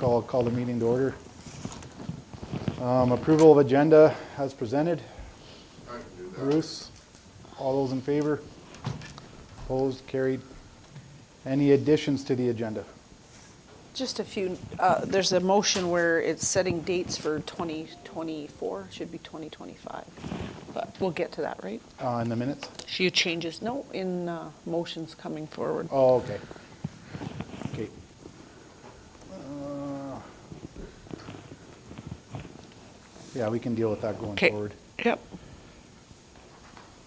I'll call the meeting to order. Approval of agenda as presented. I can do that. Bruce, all those in favor? Opposed, carried. Any additions to the agenda? Just a few, there's a motion where it's setting dates for 2024, should be 2025. But we'll get to that, right? In the minutes? Few changes, no, in motions coming forward. Oh, okay. Okay. Yeah, we can deal with that going Okay. forward. Yep.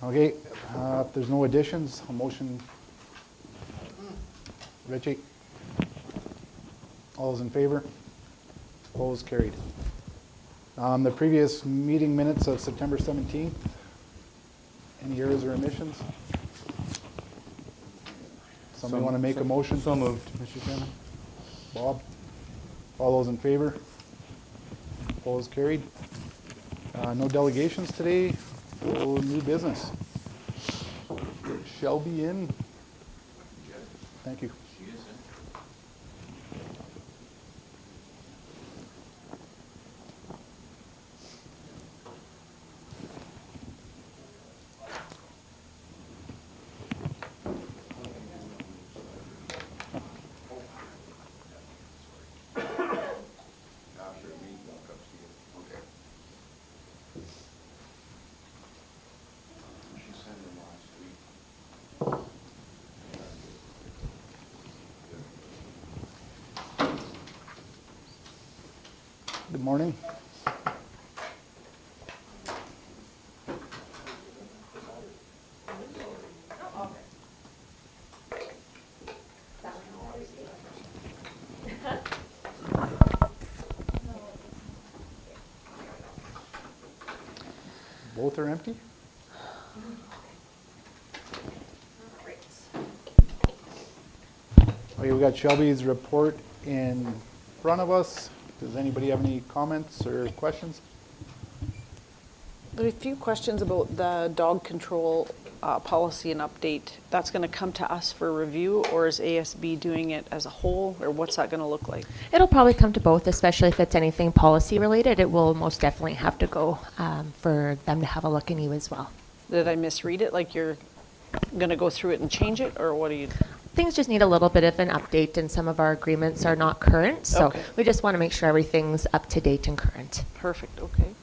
Okay, if there's no additions, a motion. Richie? All those in favor? Opposed, carried. The previous meeting minutes of September 17th. Any errors or omissions? Somebody want to make a motion? So moved, Mr. Chairman. Bob? All those in favor? Opposed, carried. No delegations today. No new business. Shelby in. Thank you. She is in. After the meeting, I'll come see you. Okay. She sent them last week. Good morning. Both are empty? Okay, we got Shelby's report in front of us. Does anybody have any comments or questions? There are a few questions about the dog control policy and update. That's going to come to us for review, or is ASB doing it as a whole, or what's that going to look like? It'll probably come to both, especially if it's anything policy related. It will most definitely have to go for them to have a look in you as well. Did I misread it? Like you're going to go through it and change it, or what are you? Things just need a little bit of an update, and some of our agreements are not current. So Okay. we just want to make sure everything's up to date and current. Perfect, okay.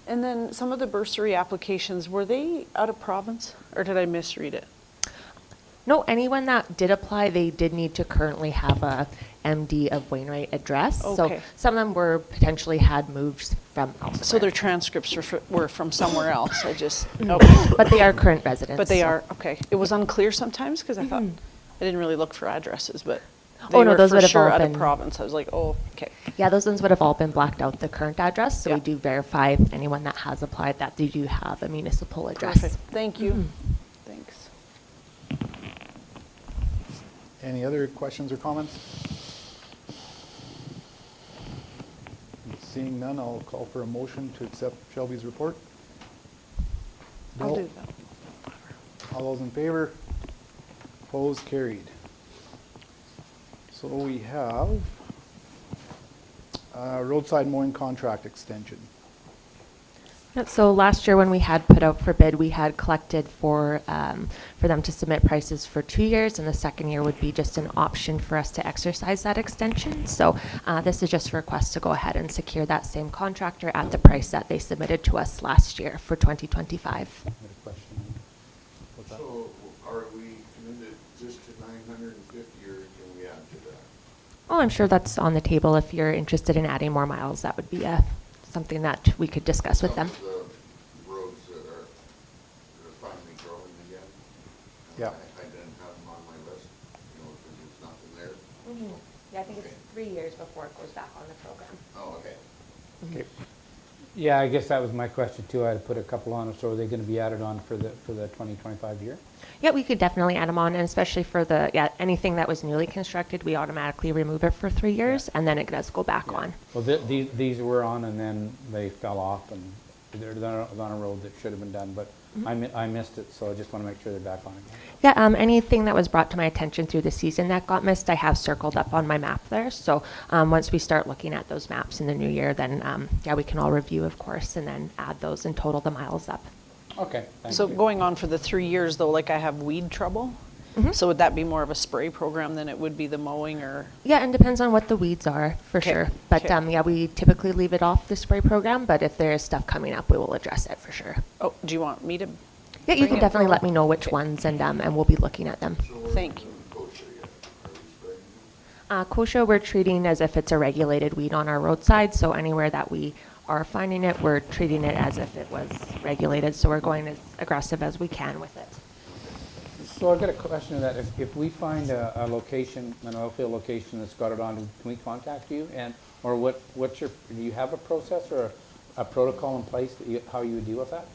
And then some of the bursary applications, were they out of province, or did I misread it? No, anyone that did apply, they did need to currently have a MD of Wainwright address. Okay. So some of them were potentially had moved from elsewhere. So their transcripts were from somewhere else, I just, okay. But they are current residents. But they so- are, okay. It was unclear sometimes, because I thought, I didn't really look for addresses, but Oh, they no, were those for would have sure all out of been- province. I was like, oh, okay. Yeah, those ones would have all been blacked out, the current address. So Yeah. we do verify anyone that has applied that they do have a municipal address. Perfect, thank you. Thanks. Any other questions or comments? Seeing none, I'll call for a motion to accept Shelby's report. I'll Bill? do that. All those in favor? Opposed, carried. So we have roadside mowing contract extension. So last year when we had put out for bid, we had collected for them to submit prices for 2 years, and the second year would be just an option for us to exercise that extension. So this is just a request to go ahead and secure that same contractor at the price that they submitted to us last year for 2025. I had a question. What's that? So are we committed just to 950, or can we add to that? Oh, I'm sure that's on the table. If you're interested in adding more miles, that would be something that we could discuss with them. Some of the roads that are finally growing again. Yeah. I didn't have them on my list, because there's nothing there. Yeah, I think it's 3 years before it goes back on the program. Oh, okay. Okay. Yeah, I guess that was my question too. I had to put a couple on, so are they going to be added on for the 2025 year? Yeah, we could definitely add them on, and especially for anything that was newly constructed, we automatically remove it for 3 years, and then it does go back on. Well, these were on, and then they fell off, and they're on a road that should have been done. But I missed it, so I just want to make sure they're back on again. Yeah, anything that was brought to my attention through the season that got missed, I have circled up on my map there. So once we start looking at those maps in the new year, then yeah, we can all review, of course, and then add those and total the miles up. Okay, thank So you. going on for the 3 years though, like I have weed trouble. So would that be more of a spray program than it would be the mowing or? Yeah, and depends on what the weeds are, for Okay, sure. But okay. yeah, we typically leave it off the spray program, but if there is stuff coming up, we will address it for sure. Oh, do you want me to? Yeah, you bring can it definitely let forward? me know which Okay. ones, and we'll be looking at them. So we're Thank you. doing kosher yet? Are we spraying? Kosher, we're treating as if it's a regulated weed on our roadside, so anywhere that we are finding it, we're treating it as if it was regulated, so we're going as aggressive as we can with it. So I've got a question of that. If we find a location, an oil field location that's got it on, can we contact you? And, or what's your, do you have a process or a protocol in place that how you would deal with that?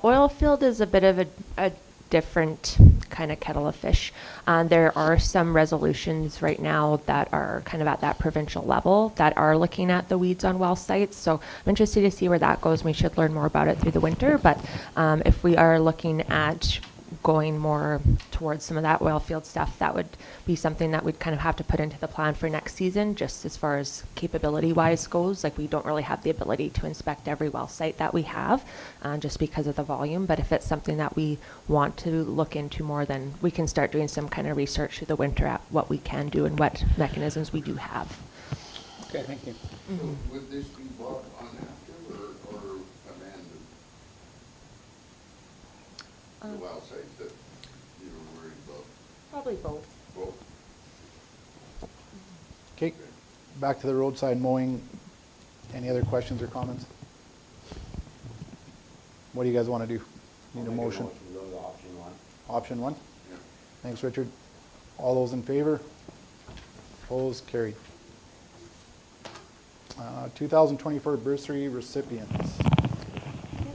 Oil field is a bit of a different kind of kettle of fish. There are some resolutions right now that are kind of at that provincial level that are looking at the weeds on well sites. So I'm interested to see where that goes. We should learn more about it through the winter. But if we are looking at going more towards some of that oil field stuff, that would be something that we'd kind of have to put into the plan for next season, just as far as capability wise goes. Like, we don't really have the ability to inspect every well site that we have, just because of the volume. But if it's something that we want to look into more, then we can start doing some kind of research through the winter at what we can do and what mechanisms we do have. Okay, thank you. So would this be bought on after or abandoned? The well sites that you were worried about? Probably both. Both? Okay, back to the roadside mowing. Any other questions or comments? What do you guys want to do? Need a motion? Go to option one. Option one? Yeah. Thanks, Richard. All those in favor? Opposed, carried. 2024 bursary recipients.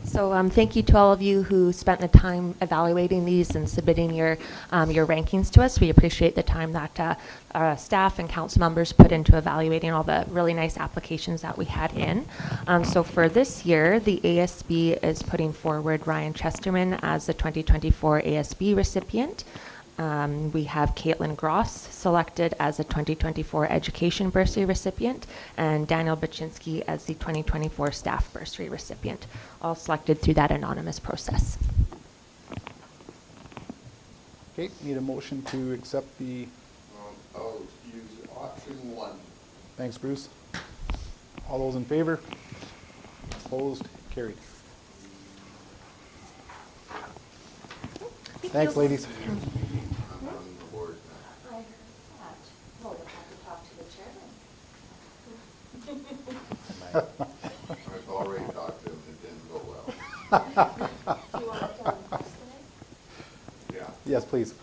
So thank you to all of you who spent the time evaluating these and submitting your rankings to us. We appreciate the time that staff and council members put into evaluating all the really nice applications that we had in. So for this year, the ASB is putting forward Ryan Chesterman as the 2024 ASB recipient. We have Caitlin Gross selected as a 2024 Education Bursary recipient, and Daniel Baczynski as the 2024 Staff Bursary recipient, all selected through that anonymous process. Okay, need a motion to accept the, I'll use option one. thanks, Bruce. All those in favor? Opposed, carried. Thanks, ladies. I'm on the board now. I heard that. Well, you'll have to talk to the chairman. I've already talked to him, it didn't go well. Do you want it done first today? Yeah. Yes, please.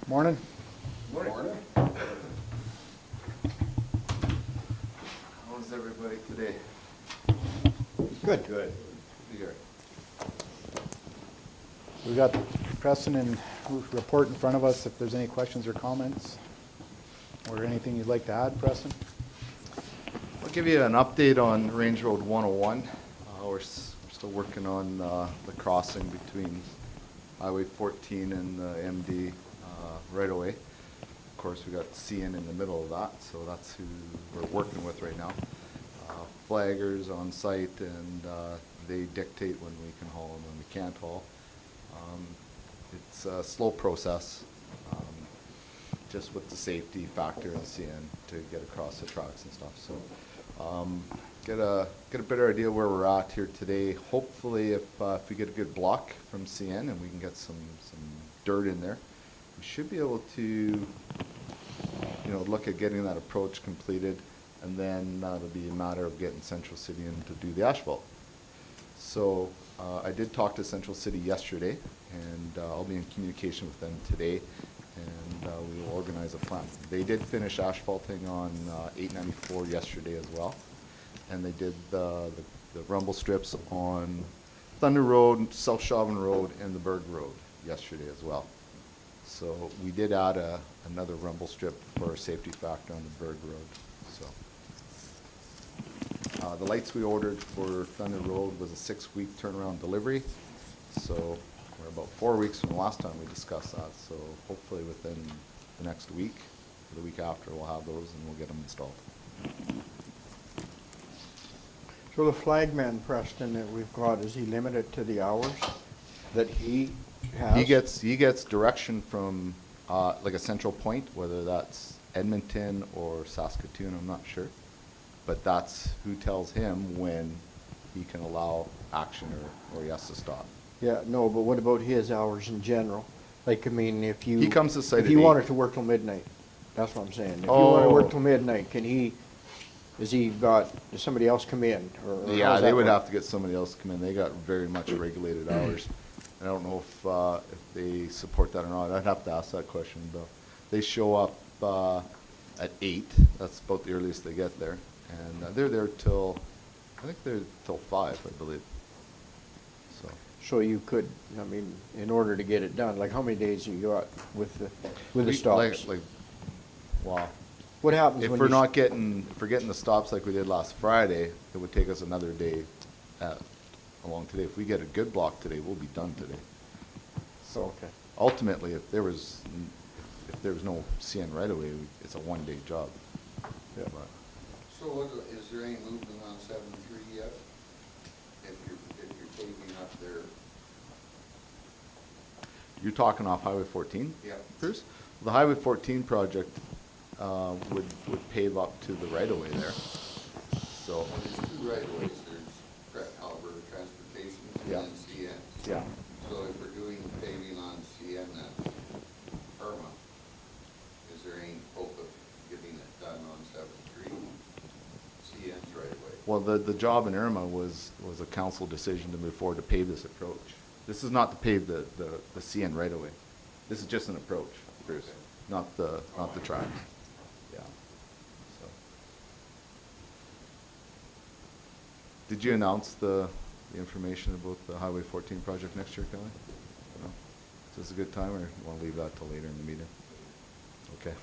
Morning. Morning. How's everybody today? Good. Good. Here. We got Preston and Ruth report in front of us. If there's any questions or comments, or anything you'd like to add, Preston? I'll give you an update on Range Road 101. We're still working on the crossing between Highway 14 and the MD right away. Of course, we got CN in the middle of that, so that's who we're working with right now. Flaggers on site, and they dictate when we can haul and when we can't haul. It's a slow process, just with the safety factor in CN to get across the tracks and stuff. So get a better idea where we're at here today. Hopefully, if we get a good block from CN and we can get some dirt in there, we should be able to look at getting that approach completed, and then it'll be a matter of getting Central City in to do the asphalt. So I did talk to Central City yesterday, and I'll be in communication with them today, and we will organize a plan. They did finish asphalting on 894 yesterday as well, and they did the rumble strips on Thunder Road, South Chauvin Road, and the Berg Road yesterday as well. So we did add another rumble strip for a safety factor on the Berg Road. So the lights we ordered for Thunder Road was a 6-week turnaround delivery. So we're about 4 weeks from the last time we discussed that. So hopefully within the next week, or the week after, we'll have those and we'll get them installed. So the flagman, Preston, that we've got, is he limited to the hours that he has? He gets direction from like a central point, whether that's Edmonton or Saskatoon, I'm not sure. But that's who tells him when he can allow action or he has to stop. Yeah, no, but what about his hours in general? Like, I mean, if you... He comes to site If at you 8. wanted to work till midnight, that's what I'm saying. If you want to Oh. work till midnight, does somebody else come in? Or how Yeah, does they that would work? have to get somebody else to come in. They got very much regulated hours. I don't know if they support that or not. I'd have to ask that question, though. They show up at 8. That's about the earliest they get there. And they're there till, I think they're till 5, I believe. So, So you could, I mean, in order to get it done, like how many days you got with the We- stops? Wow. What happens If when we're you... not getting, if we're getting the stops like we did last Friday, it would take us another day along today. If we get a good block today, we'll be done today. So Okay. ultimately, if there was no CN right away, it's a one-day job. Yeah. But So is there any movement on 7-3 yet? If you're paving up there? you're talking off Highway 14? Yeah. Bruce? The Highway 14 project would pave up to the right-of-way there. So, Well, there's 2 right-of-ways. There's Alberta Transportation Yeah. and then CN. yeah. So if we're doing paving on CN at Irma, is there any hope of getting it done on 7-3? CN's right away. Well, the job in Irma was a council decision to move forward to pave this approach. This is not to pave the CN right away. This is just an approach, Bruce, Okay. not the tracks. Yeah. So. Did you announce the information about the Highway 14 project next year, Kelly? No? Is this a good time, or you want to leave that till later in the meeting? Okay.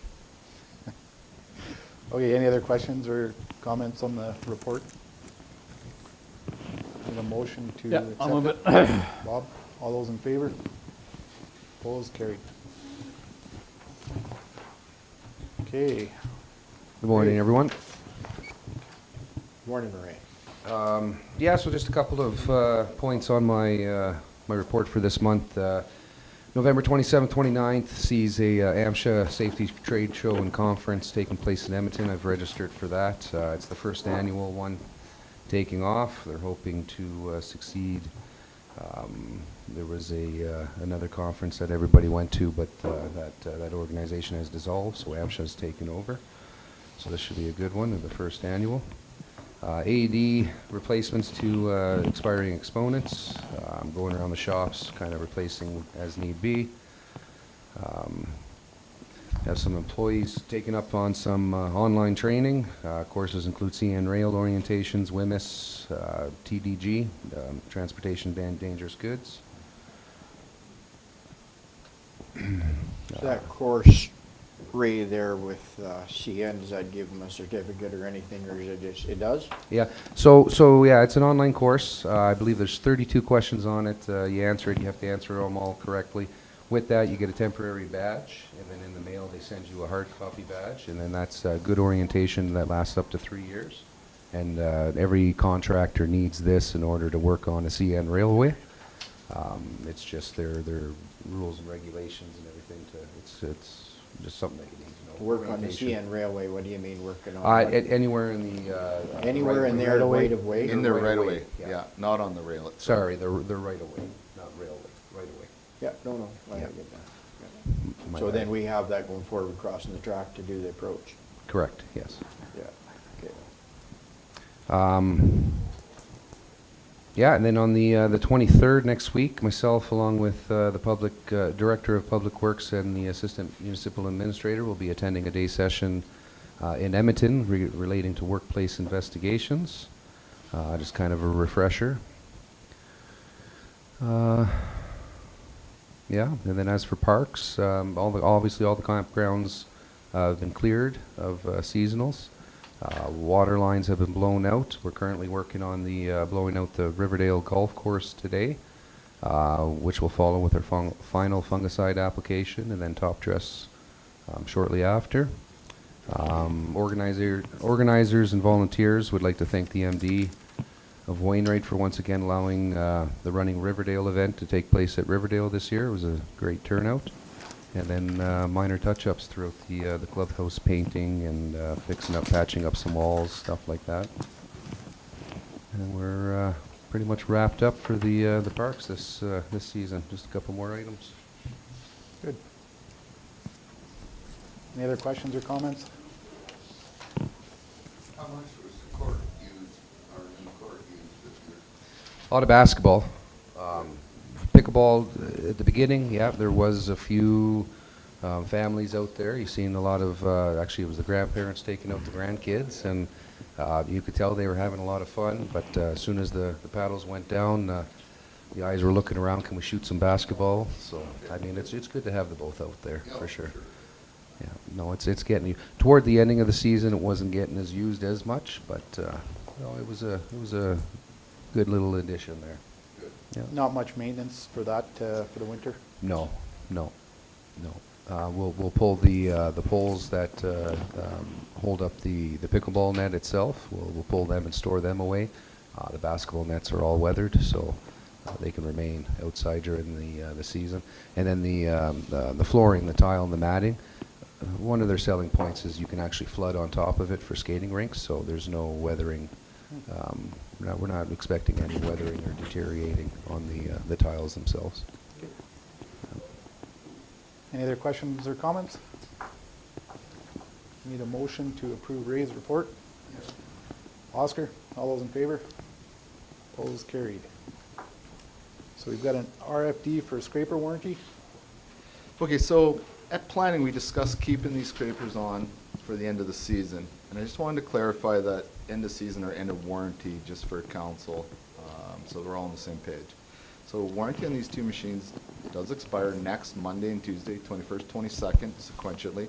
Okay, any other questions or comments on the report? Need a motion to Yeah, accept I'll move it? Bob, all those in favor? Opposed, carried. Okay, Good morning, everyone. Morning, Ray. Yeah, so just a couple of points on my my report for this month. November 27th, 29th sees a AMSHA Safety Trade Show and Conference taking place in Edmonton. I've registered for that. It's the first annual one taking off. They're hoping to succeed. There was another conference that everybody went to, but that organization has dissolved, so AMSHA has taken over. So this should be a good one, the first annual. AED replacements to expiring exponents. Going around the shops, kind of replacing as need be. Have some employees taken up on some online training. Courses include CN Rail orientations, WMIS, TDG, Transportation Ban Dangerous Goods. So that course, Ray, there with CN, does that give them a certificate or anything, or is it just, it does? Yeah, so yeah, it's an online course. I believe there's 32 questions on it. You answer it, you have to answer them all correctly. With that, you get a temporary badge, and then in the mail, they send you a hard copy badge, and then that's good orientation that lasts up to 3 years. And every contractor needs this in order to work on a CN railway. It's just their rules and regulations and everything it's just something that you need to know. To work on the Orientation. CN railway, what do you mean working on? what? Anywhere in the Anywhere in there, right of way? In their right of way, right-of-way, yeah. yeah, not on the rail itself. Sorry, the right of way, not railway, right of way. Yeah, no, I Yeah. get that. My So bad. then we have that going forward, crossing the track to do the approach. Correct, yes. Yeah, okay. Yeah, and then on the 23rd next week, myself, along with the Director of Public Works and the Assistant Municipal Administrator, will be attending a day session in Edmonton relating to workplace investigations. Just kind of a refresher. Yeah, and then as for parks, obviously all the campgrounds have been cleared of seasonals. Water lines have been blown out. We're currently working on the blowing out the Riverdale Golf Course today, which will follow with our final fungicide application, and then top dress shortly after. Organizers and volunteers would like to thank the MD of Wainwright for once again allowing the Running Riverdale event to take place at Riverdale this year. It was a great turnout. And then minor touch-ups throughout the clubhouse, painting and fixing up, patching up some walls, stuff like that. And we're pretty much wrapped up for the parks this season. Just a couple more items. Good. Any other questions or comments? How much was the court used, our new court used this year? A lot of basketball. Pickleball at the beginning, yeah, there was a few families out there. You've seen a lot of, actually it was the grandparents taking out the grandkids, and you could tell they were having a lot of fun, but as soon as the paddles went down, the eyes were looking around, can we shoot some basketball? So, I mean, it's good to have the both out there, for sure. Yeah, no, it's getting you. Toward the ending of the season, it wasn't getting as used as much, but no, it was a good little addition there. Yeah. Not much maintenance for that, for the winter? No. We'll pull the poles that hold up the pickleball net itself. We'll pull them and store them away. The basketball nets are all weathered, so they can remain outside during the season. And then the flooring, the tile, and the matting. One of their selling points is you can actually flood on top of it for skating rinks, so there's no weathering. We're not expecting any weathering or deteriorating on the tiles themselves. Any other questions or comments? Need a motion to approve Ray's report? Yes. Oscar, all those in favor? Opposed, carried. So we've got an RFD for scraper warranty. Okay, so at planning, we discussed keeping these scrapers on for the end of the season. And I just wanted to clarify that end of season or end of warranty just for council, so we're all on the same page. So warranty on these two machines does expire next Monday and Tuesday, 21st, 22nd, sequentially.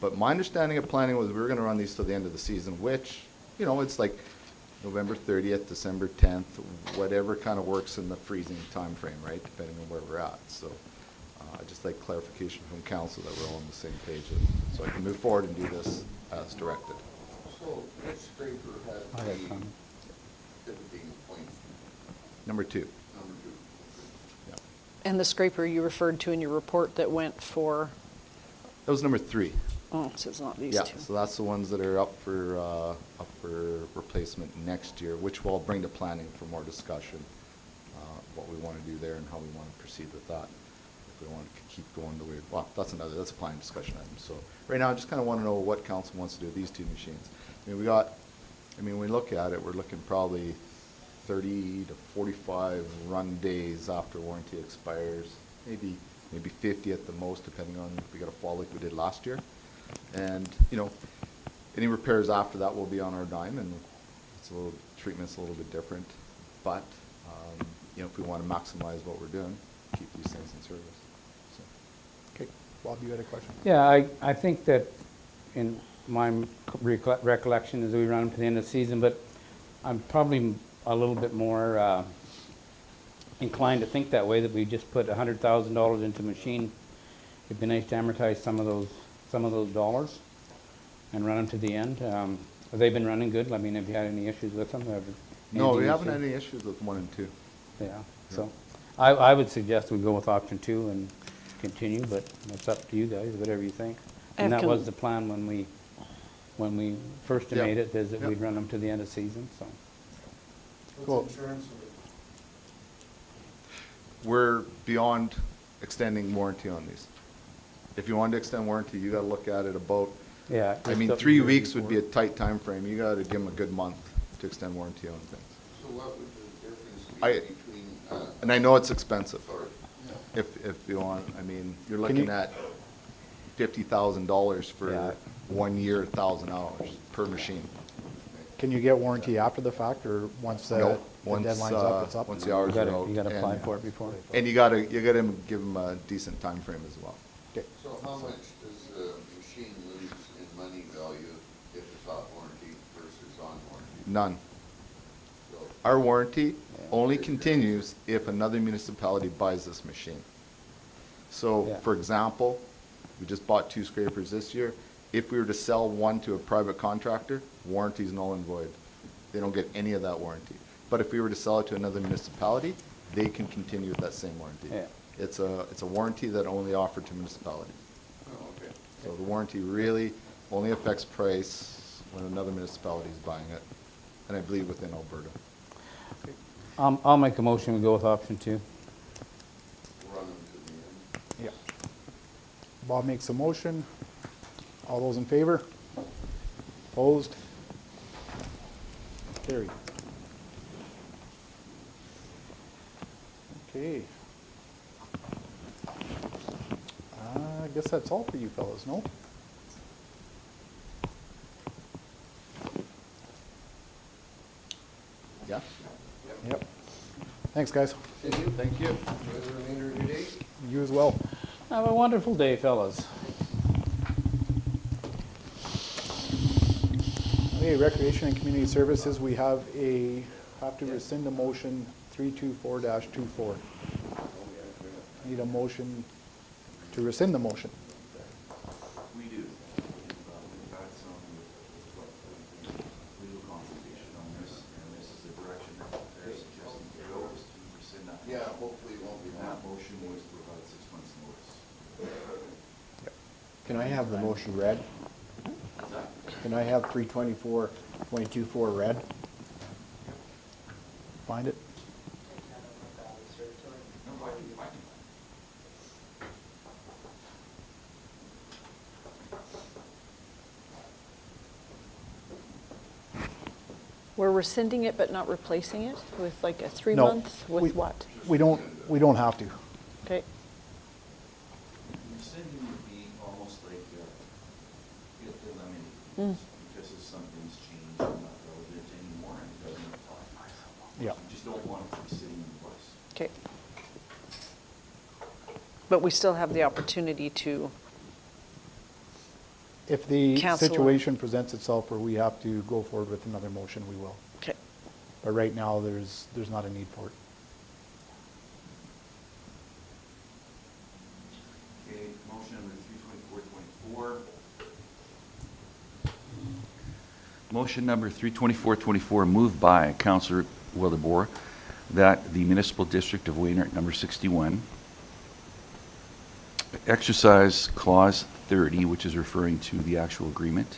But my understanding of planning was we were gonna run these till the end of the season, which, you know, it's like November 30th, December 10th, whatever kind of works in the freezing time frame, right, depending on where we're at. So I'd just like clarification from council that we're all on the same page, so I can move forward and do this as directed. So which scraper I had have the comment. 15 points? Number 2. Number 2. Yeah. And the scraper you referred to in your report that went for, That was number 3. oh, so it's not these Yeah, two. so that's the ones that are up for replacement next year, which will bring to planning for more discussion, what we want to do there and how we want to proceed with that. If we want to keep going the way, well, that's a planning discussion item. So right now, I just kind of want to know what council wants to do with these two machines. I mean, when we look at it, we're looking probably 30 to 45 run days after warranty expires, maybe 50 at the most, depending on if we got a fall like we did last year. And, you know, any repairs after that will be on our dime, and treatment's a little bit different. But, you know, if we want to maximize what we're doing, keep these things in service. So. Okay, Bob, you had a question? Yeah, I think that in my recollection is we run them to the end of the season, but I'm probably a little bit more inclined to think that way, that we just put $100,000 into a machine. It'd be nice to amortize some of those dollars and run them to the end. Have they been running good? I mean, have you had any issues with them? No, we Anything haven't you had see? any issues with 1 and 2. Yeah, so I would suggest we go with option 2 and continue, but it's up to you guys, whatever you think. And that was the plan when we first Yeah. made it, is that Yeah. we'd run them to the end of season, so. Cool. What's insurance with it? We're beyond extending warranty on these. If you wanted to extend warranty, you gotta look at it about, Yeah. I mean, just 3 up- weeks would be a tight time frame. You gotta give them a good month to extend warranty on things. So what would the difference I- be between, And I know it's expensive, sorry, if you want, I mean, you're Can you- looking at $50,000 Yeah. for 1 year, 1,000 hours per machine. Can you get warranty after the fact, or once the No, the once, deadline's up, it's up? once the hours are out. You gotta apply and- for it before. And you gotta give them a decent time frame as well. Okay. so how much does the machine lose in money value if it's off warranty versus on warranty? None. So, Our warranty only continues if another municipality buys this machine. So, Yeah. for example, we just bought 2 scrapers this year. If we were to sell one to a private contractor, warranty's null and void. They don't get any of that warranty. But if we were to sell it to another municipality, they can continue with that same warranty. Yeah. It's a warranty that only offered to municipalities. oh, okay. So the warranty really only affects price when another municipality is buying it, and I believe within Alberta. I'll make a motion, we go with option 2. Run them to the end. Yeah. Bob makes a motion. All those in favor? Opposed? Carried. Okay. I guess that's all for you fellas, no? Yeah? Yep. Thanks, guys. Thank you. Thank you. Enjoy the remainder of your day. You as well. Have a wonderful day, fellas. Okay, Recreation and Community Services, we have to rescind a motion 324-24. Need a motion to rescind the motion. We do. We've had some legal consultation on this, and this is the direction that they're suggesting to go, is to rescind that. Yeah, hopefully it won't be And that long. motion was to provide 6 months' notice. Can I have the motion read? Can I have 324.24 read? Find it? No, I can. We're rescinding it but not replacing it with like a 3 No, month? we- With what? We don't have to. Okay, Rescinding would be almost like eliminating Mm. this, because if something's changed and not relevant anymore and it doesn't apply. Yeah. You just don't want it to be sitting in place. okay. But we still have the opportunity to, If the Cancel it. situation presents itself where we have to go forward with another motion, we will. okay. But right now, there's not a need for it. Okay, motion number 32424. Motion number 32424, moved by Councillor Wildeboer, that the Municipal District of Wainwright, number 61, exercise clause 30, which is referring to the actual agreement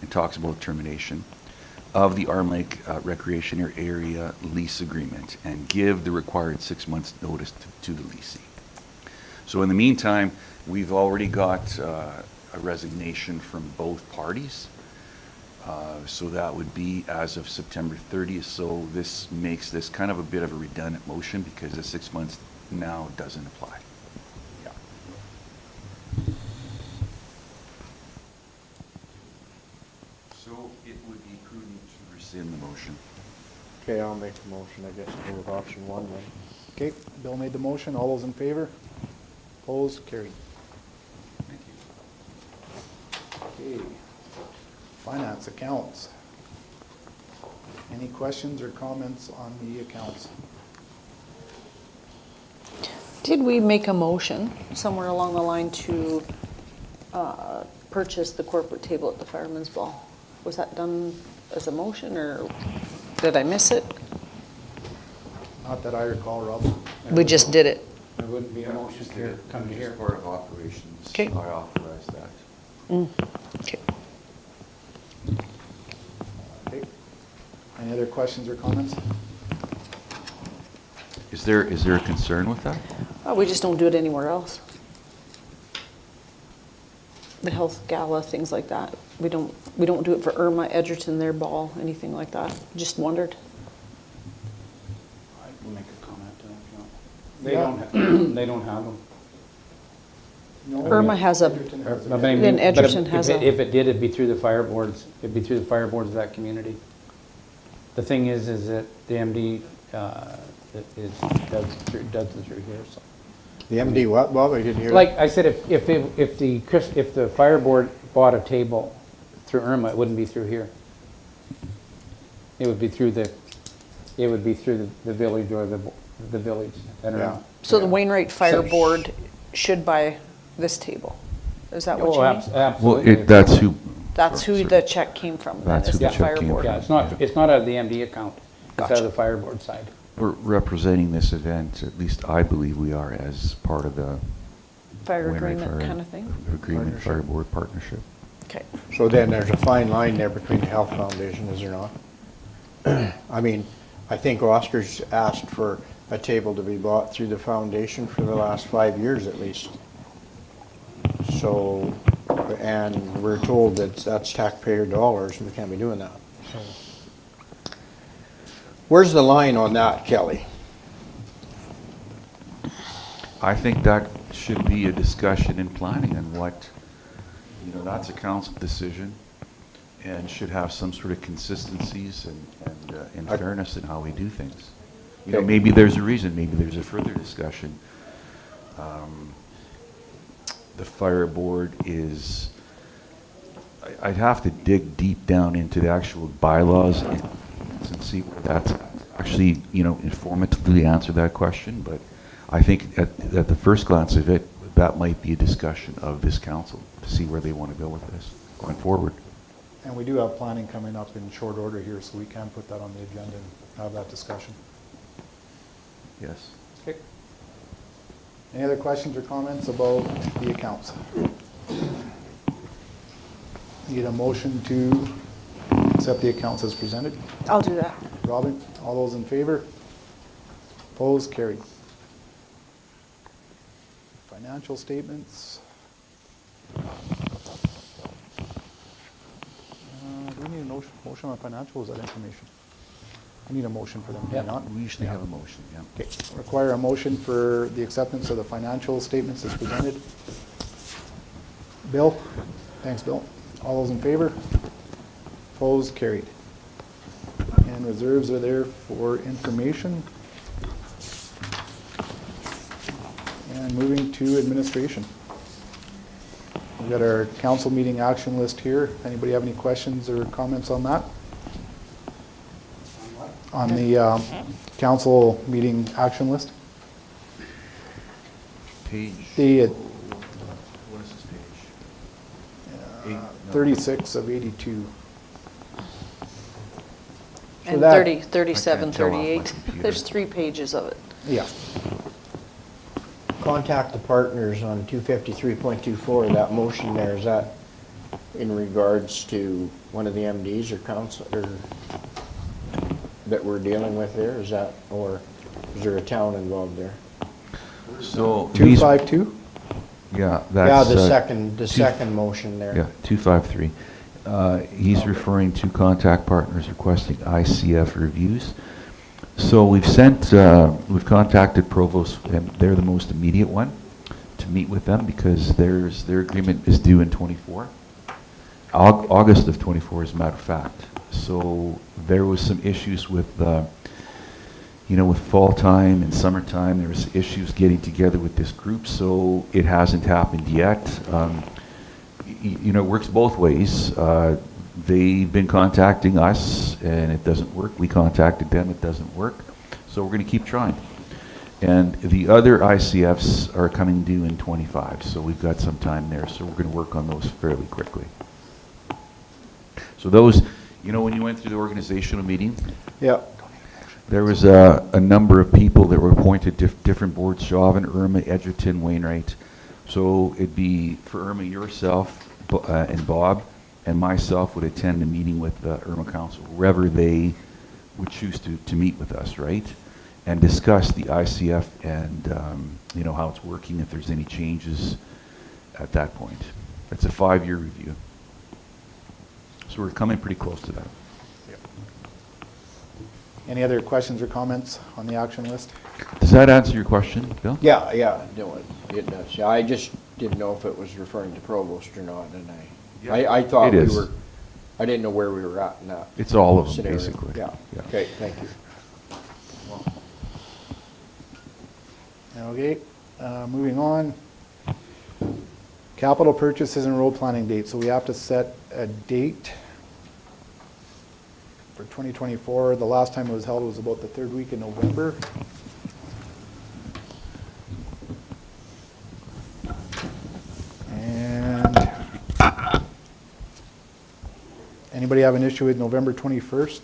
and talks about termination of the Arm Lake Recreation Area lease agreement, and give the required 6 months notice to the leasing. So in the meantime, we've already got a resignation from both parties. So that would be as of September 30th. So this makes this kind of a bit of a redundant motion because the 6 months now doesn't apply. Yeah. So it would be prudent to rescind the motion. Okay, I'll make the motion, I guess, go with option 1 then. Okay, Bill made the motion. All those in favor? Opposed? Carried. Thank you. Okay. Finance accounts. Any questions or comments on the accounts? Did we make a motion somewhere along the line to purchase the corporate table at the Fireman's Ball? Was that done as a motion, or did I miss it? Not that I recall, Rob. We just did it. There wouldn't be a motion here, come to As here. part of operations, Okay. I authorize that. Okay. Okay. Any other questions or comments? Is there a concern with that? We just don't do it anywhere else. The health gala, things like that. We don't do it for Irma, Edgerton, their ball, anything like that. Just wondered. They Yeah. don't, they don't have them. No, Irma has a- Edgerton has But it. I mean, Then but Edgerton if has it- a- If it did, it'd be through the fire boards, it'd be through the fire boards of that community. The thing is that the MD, does it through here, so. The MD what, Bob? I didn't hear that. Like I said, if the fire board bought a table through Irma, it wouldn't be through here. It would be through the village or the village at Yeah. Irma. So the Wainwright Fire So- Board should buy this table? Is that what Oh, you mean? Well, absolutely. that's who. That's who sorry. the check came from, then, That's is who the the check fire came board? Yeah, it's not out of the MD account. It's out Gotcha. of the fire board side. We're representing this event, at least I believe we are, as part of the Fire Wainwright agreement Fire kind of thing? Agreement, Fire Board Partnership. Okay. So then there's a fine line there between the health foundation, is there not? I mean, I think Oscar's asked for a table to be bought through the foundation for the last 5 years at least. So, and we're told that that's taxpayer dollars, and we can't be doing that. So, where's the line on that, Kelly? I think that should be a discussion in planning and what, that's a council decision and should have some sort of consistencies and fairness in how we do things. Okay. Maybe there's a reason, maybe there's a further discussion. The fire board is, I'd have to dig deep down into the actual bylaws and see where that's actually, informatively answer that question, but I think at the first glance of it, that might be a discussion of this council to see where they want to go with this going forward. And we do have planning coming up in short order here, so we can put that on the agenda and have that discussion. Yes. Okay. Any other questions or comments about the accounts? Need a motion to accept the accounts as presented? I'll do that. Robin, all those in favor? Opposed, carried. Financial statements. Do we need a motion on financials, that information? I need a motion for them, do we Yep. not? We usually have a motion, yeah. Okay, require a motion for the acceptance of the financial statements as presented. Bill? Thanks, Bill. All those in favor? Opposed, carried. And reserves are there for information. And moving to administration. We've got our council meeting action list here. Anybody have any questions or comments on that? On the council meeting action list? Page, The what is this page? 36 of 82. So And that- 30, 37, I can't tell off my 38. computer. There's 3 pages of it. Yeah. Contact the partners on 253.24, that motion there, is that in regards to one of the MDs or council, or that we're dealing with there, is that, or is there a town involved there? So these, 252? yeah, Yeah, that's. the two- second motion there. Yeah, 253. He's referring to contact partners requesting ICF reviews. So we've contacted Provost, and they're the most immediate one, to meet with them because their agreement is due in 24. August of 24, as a matter of fact. So there was some issues with, with fall time and summertime. There was issues getting together with this group, so it hasn't happened yet. It works both ways. They've been contacting us, and it doesn't work. We contacted them, it doesn't work. So we're going to keep trying. And the other ICFs are coming due in 25, so we've got some time there. So we're going to work on those fairly quickly. So those, when you went through the organizational meeting, Yeah. there was a number of people that were appointed to different boards, Chauvin, Irma, Edgerton, Wainwright. So it'd be for Irma, yourself, and Bob, and myself would attend a meeting with the Irma Council, wherever they would choose to meet with us, right? And discuss the ICF and, how it's working, if there's any changes at that point. It's a 5-year review. So we're coming pretty close to that. Any other questions or comments on the action list? Does that answer your question, Bill? Yeah, no, it does. Yeah, I just didn't know if it was referring to Provost or not, and I thought It we is. were, I didn't know where we were at in that. It's all of them, scenario. basically. Yeah, Yeah. okay, thank you. Okay, moving on. Capital purchases and road planning date. So we have to set a date for 2024. The last time it was held was about the third week in November. And anybody have an issue with November 21st?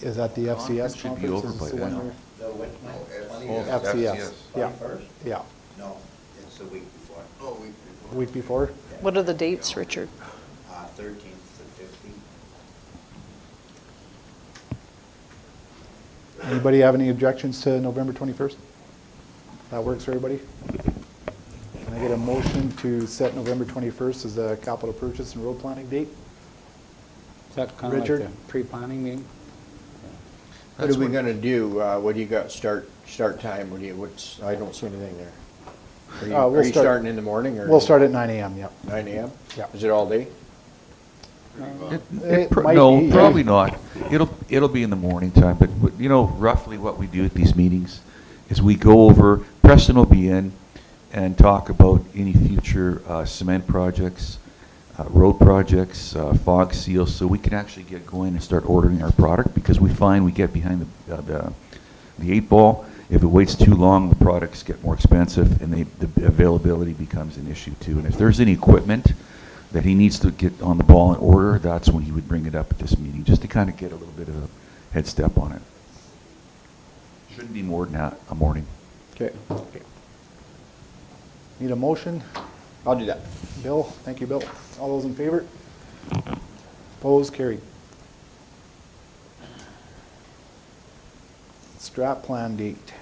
Is that the FCS Conference conference? should be over Is by this the one then. where- Oh, FCS, yeah, yeah, No, it's a week before. Oh, we, week before. What are the dates, Richard? 13th to 15th. Anybody have any objections to November 21st? That works for everybody? Can I get a motion to set November 21st as a capital purchase and road planning date? Is that kind of like Richard? the pre-planning meeting? What are we gonna do? What do you got, start time? I don't see anything there. Are We'll you start- starting in the morning or? We'll start at 9 AM, yep. 9 AM? Yeah. Is it all day? It might No, be, yeah. probably not. It'll be in the morning time, but you know, roughly what we do at these meetings is we go over, Preston will be in and talk about any future cement projects, road projects, fog seals, so we can actually get going and start ordering our product, because we find we get behind the 8 ball. If it waits too long, the products get more expensive, and the availability becomes an issue too. And if there's any equipment that he needs to get on the ball and order, that's when he would bring it up at this meeting, just to kind of get a little bit of a head step on it. Shouldn't be more than a morning. Okay, Need a motion? I'll do that. Bill, thank you, Bill. All those in favor? Opposed, carried. Strat plan date.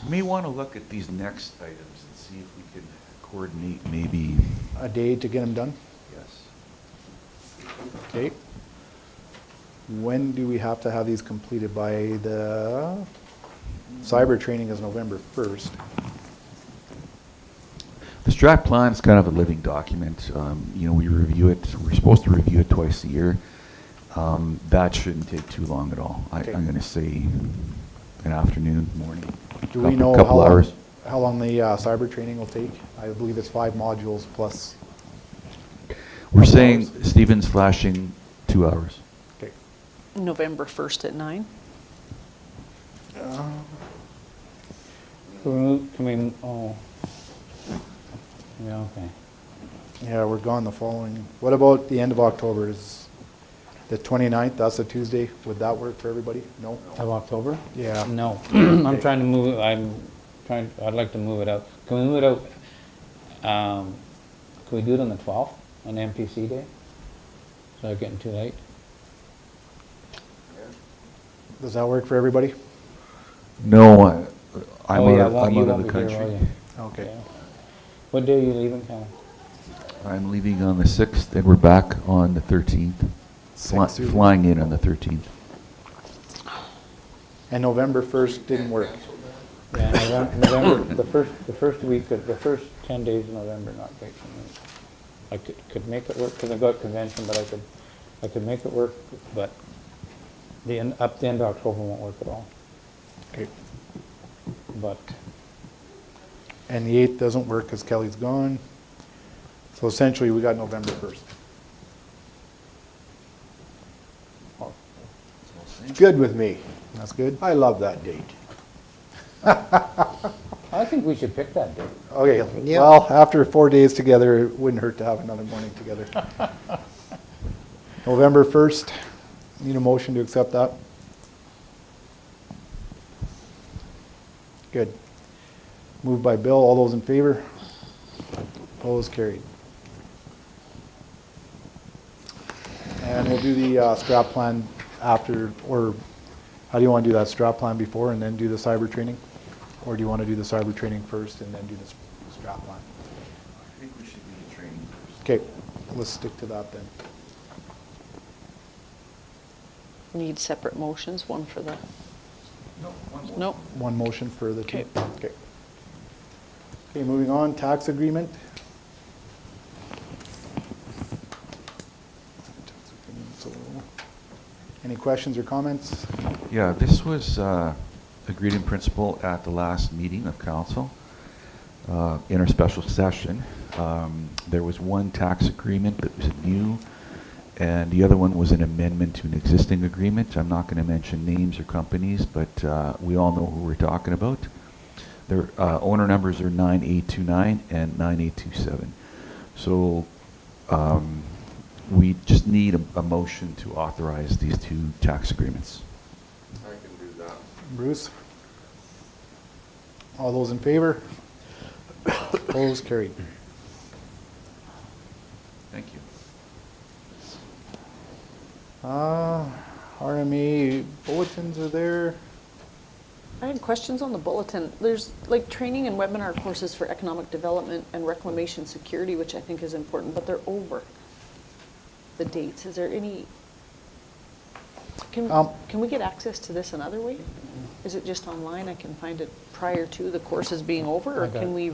May want to look at these next items and see if we can coordinate maybe, A day to get them done? yes. Okay. When do we have to have these completed by? The cyber training is November 1st. The strat plan is kind of a living document. You know, we review it, we're supposed to review it twice a year. That shouldn't take too long at all. Okay. I'm going to say an afternoon, morning. Do we know Couple hours. how long the cyber training will take? I believe it's 5 modules plus. We're saying Stephen's flashing 2 hours. Okay. November 1st at 9? Yeah, okay. Yeah, we're gone the following. What about the end of October? Is the 29th, that's a Tuesday. Would that work for everybody? No? Of October? Yeah. No, I'm trying to move, I'd like to move it out. Can we move it out, can we do it on the 12th, on MPC day? Is that getting too late? Does that work for everybody? No, I'm Oh, yeah, out you of won't the be here, will country. you? Okay. Yeah. What day are you leaving, Cal? I'm leaving on the 6th, and we're back on the 13th. Sixth through- Flying in on the 13th. And November 1st didn't work. Yeah, November, the first week, the first 10 days of November, not great for me. I could make it work, because I've got convention, but I could make it work, but up the end of October won't work at all. Okay. But, And the 8th doesn't work because Kelly's gone. So essentially, we got November 1st. It's good with me. That's good? I love that date. I think we should pick that date. Okay, Yeah. well, after 4 days together, it wouldn't hurt to have another morning together. November 1st, need a motion to accept that? Good. Moved by Bill, all those in favor? Opposed, carried. And we'll do the strat plan after, or how do you want to do that, strat plan before and then do the cyber training? Or do you want to do the cyber training first and then do the strat plan? I think we should do the training first. Okay, let's stick to that then. Need separate motions, one for the, no, One motion for the two. Okay. Okay. Okay, moving on, tax agreement. So, any questions or comments? Yeah, this was agreed in principle at the last meeting of council in our special session. There was one tax agreement that was new, and the other one was an amendment to an existing agreement. I'm not going to mention names or companies, but we all know who we're talking about. Their owner numbers are 9829 and 9827. So we just need a motion to authorize these two tax agreements. I can do that. Bruce? All those in favor? Opposed, carried. Thank you. RMA bulletins are there. I had questions on the bulletin. There's like training and webinar courses for economic development and reclamation security, which I think is important, but they're over the dates. Is there any, can we get access to this another way? Is it just online? I can find it prior to the courses being over, or can we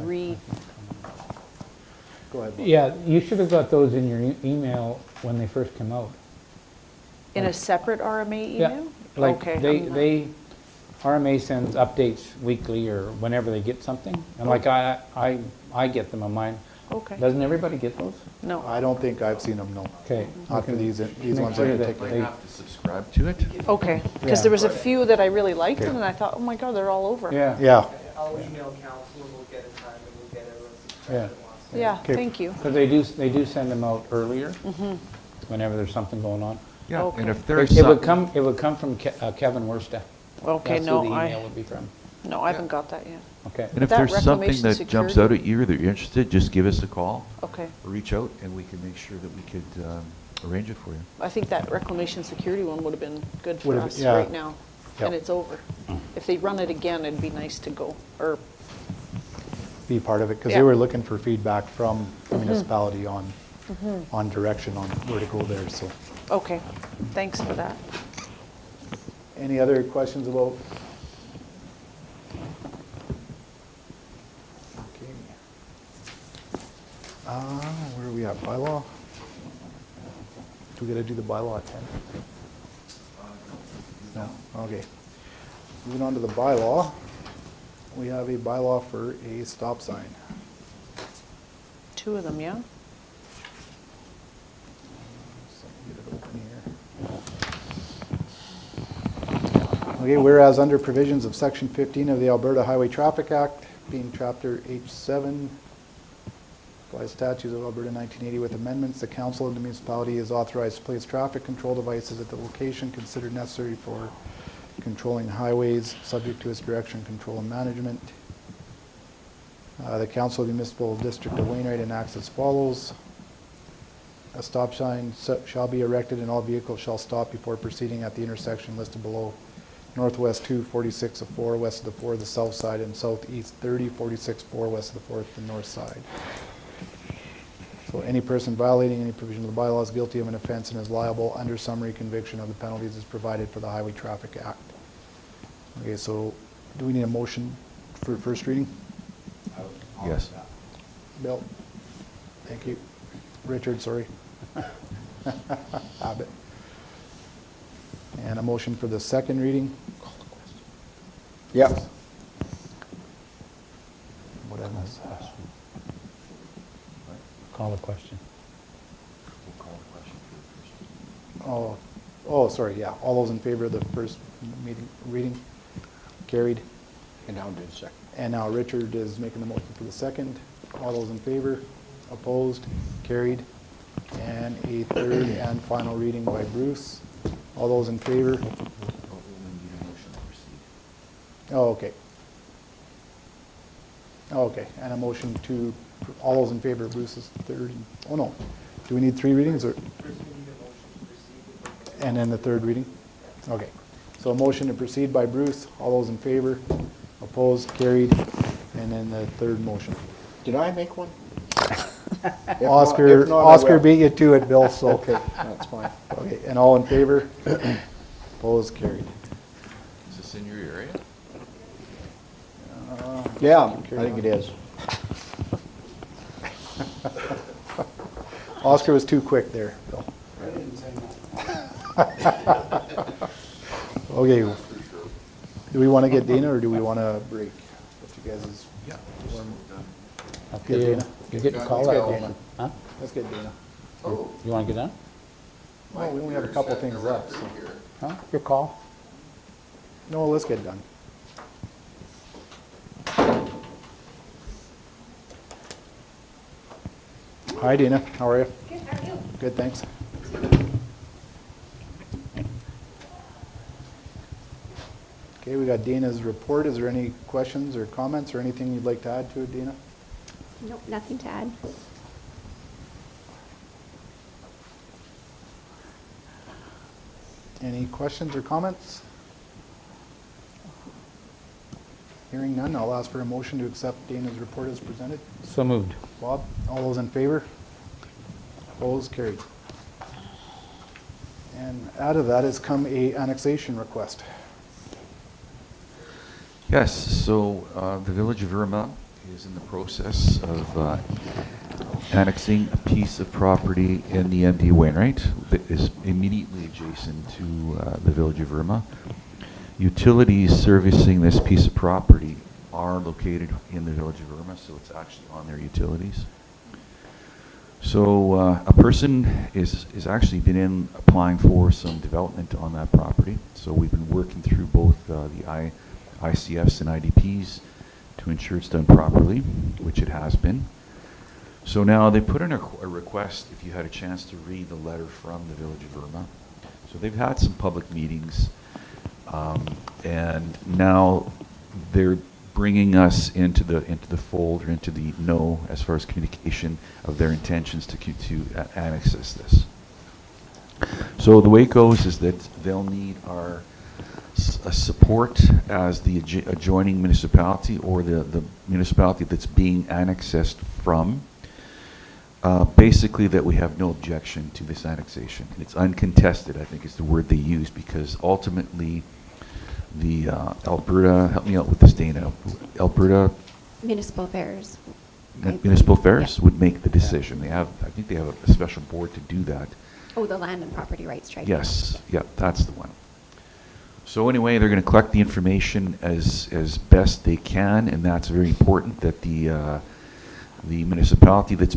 Go ahead, Bob. Yeah, you should have got those in your email when they first came out. in a separate RMA Yeah, email? like Okay, RMA sends updates weekly or whenever they get something. And like I get them on mine. Okay. Doesn't everybody get those? No. I don't think I've seen them, no. Okay. Not for these Make ones sure I can that take. they- Have to subscribe to it? Okay, Yeah. because there was a few that I really liked, and I thought, oh my God, they're all over. Yeah. Yeah, I'll email council and we'll get a time and we'll get everyone's Yeah. subscription wants. Yeah, Okay. thank you. Because they do send them out earlier, whenever there's something going on. Yeah, Okay. and if there's It would something, come from Kevin Worsta. Okay, That's no, who the email I would be from. haven't got that yet. Okay. and if that there's something reclamation that jumps security- out at you that you're interested, just give us a call, Okay. or reach out, and we can make sure that we could arrange it for you. I think that reclamation security one would have been good for Would have- us yeah. right now, and Yep. it's over. If they run it again, it'd be nice to go, or, be part of it, because Yeah. they were looking for feedback from the municipality on direction on where to go there, so. okay, thanks for that. Any other questions about? Okay. Where are we at, bylaw? Do we gotta do the bylaw at 10? No, okay. Moving on to the bylaw, we have a bylaw for a stop sign. Two of them, yeah? So get it open here. Okay, whereas under provisions of Section 15 of the Alberta Highway Traffic Act, being Chapter H7, by statutes of Alberta 1980 with amendments, the council of the municipality is authorized to place traffic control devices at the location considered necessary for controlling highways, subject to its direction, control, and management. The council of the municipal district of Wainwright enacts as follows. A stop sign shall be erected and all vehicles shall stop before proceeding at the intersection listed below. Northwest 2, 46 of 4, west of the 4, the south side, and southeast 30, 46, 4, west of the 4th, the north side. So any person violating any provision of the bylaw is guilty of an offense and is liable under summary conviction of the penalties as provided for the Highway Traffic Act. Okay, so do we need a motion for first reading? Yes. Bill? Thank you. Richard, sorry. Abbott. And a motion for the second reading? Yep. What I missed. Call the question. Oh, sorry, yeah. All those in favor of the first reading? Carried. And I'll do the second. And now Richard is making the motion for the second. All those in favor? Opposed? Carried. And a third and final reading by Bruce. All those in favor? Oh, okay. Oh, okay, and a motion to, all those in favor of Bruce's third, oh no. Do we need three readings or? And then the third reading? Okay. So a motion to proceed by Bruce, all those in favor, opposed, carried, and then the third motion. Did I make one? If Oscar, not, I Oscar will. beat you to it, Bill, so. Okay, that's fine. Okay, and all in favor? Opposed, carried. Is this in your area? Yeah, I think it is. Oscar was too quick there, Bill. Okay, do we want to get Dana, or do we want to break? If you guys is, Yeah. Up Get to you. Dana. You get to call Let's that get one. Dana. Huh? Let's get Dana. Oh, You want to get done? Well, we only have a Mike, couple you're things setting a left, record so. here. Huh? Your call. No, let's get done. Hi, Dana, how are you? Good, how are you? Good, thanks. Okay, we got Dana's report. Is there any questions or comments or anything you'd like to add to it, Dana? Nope, nothing to add. Any questions or comments? Hearing none, I'll ask for a motion to accept Dana's report as presented. So moved. Bob, all those in favor? Opposed, carried. And out of that has come a annexation request. Yes, so the Village of Irma is in the process of annexing a piece of property in the MD Wainwright that is immediately adjacent to the Village of Irma. Utilities servicing this piece of property are located in the Village of Irma, so it's actually on their utilities. So a person is actually been in applying for some development on that property. So we've been working through both the ICFs and IDPs to ensure it's done properly, which it has been. So now they put in a request, if you had a chance to read the letter from the Village of Irma. So they've had some public meetings, and now they're bringing us into the fold, or into the know as far as communication of their intentions to annex this. So the way it goes is that they'll need our support as the adjoining municipality, or the municipality that's being annexed from. Basically that we have no objection to this annexation. It's uncontested, I think is the word they use, because ultimately the Alberta, help me out with this, Dana, Alberta Municipal affairs. Municipal Affairs Yeah. would make the decision. They have, I think they have a special board to do that. Oh, the Land and Property Rights Tribunal. Yes, yeah, that's the one. So anyway, they're going to collect the information as best they can, and that's very important, that the municipality that's